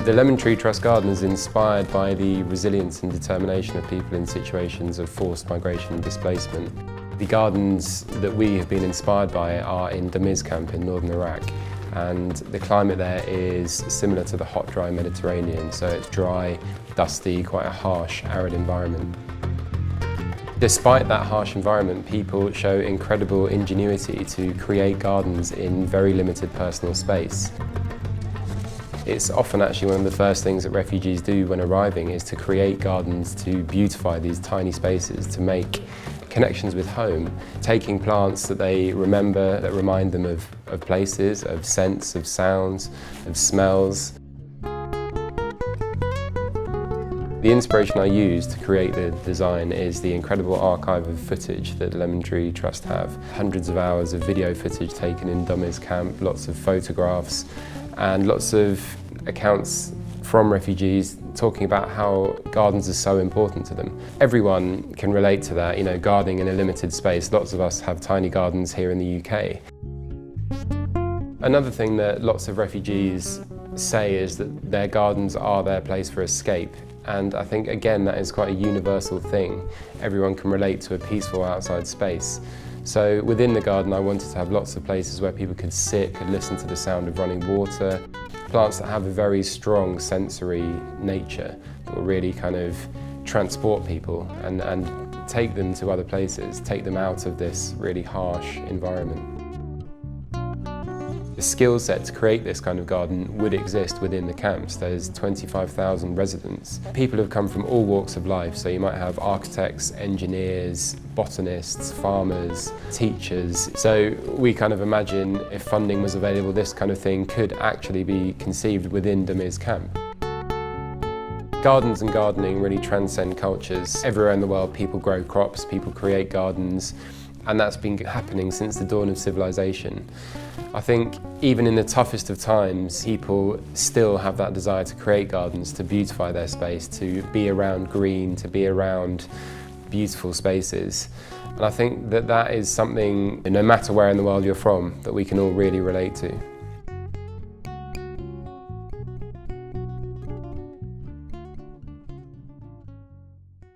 The Lemon Tree Trust Garden is inspired by the resilience and determination of people in situations of forced migration and displacement. The gardens that we have been inspired by are in Domiz camp in northern Iraq, and the climate there is similar to the hot, dry Mediterranean, so it's dry, dusty, quite a harsh, arid environment. Despite that harsh environment, people show incredible ingenuity to create gardens in very limited personal space. It's often actually one of the first things that refugees do when arriving is to create gardens to beautify these tiny spaces, to make connections with home, taking plants that they remember, that remind them of places, of scents, of sounds, of smells. The inspiration I use to create the design is the incredible archive of footage that Lemon Tree Trust have. Hundreds of hours of video footage taken in Domiz camp, lots of photographs and lots of accounts from refugees talking about how gardens are so important to them. Everyone can relate to that, gardening in a limited space. Lots of us have tiny gardens here in the UK. Another thing that lots of refugees say is that their gardens are their place for escape. And I think, again, that is quite a universal thing. Everyone can relate to a peaceful outside space. So within the garden, I wanted to have lots of places where people could sit, could listen to the sound of running water. Plants that have a very strong sensory nature that will really kind of transport people and take them to other places, take them out of this really harsh environment. The skill set to create this kind of garden would exist within the camps. There's 25,000 residents. People have come from all walks of life, so you might have architects, engineers, botanists, farmers, teachers. So we kind of imagine if funding was available, this kind of thing could actually be conceived within Domiz camp. Gardens and gardening really transcend cultures. Everywhere in the world people grow crops, people create gardens, and that's been happening since the dawn of civilization. I think even in the toughest of times, people still have that desire to create gardens, to beautify their space, to be around green, to be around beautiful spaces. And I think that that is something, no matter where in the world you're from, that we can all really relate to.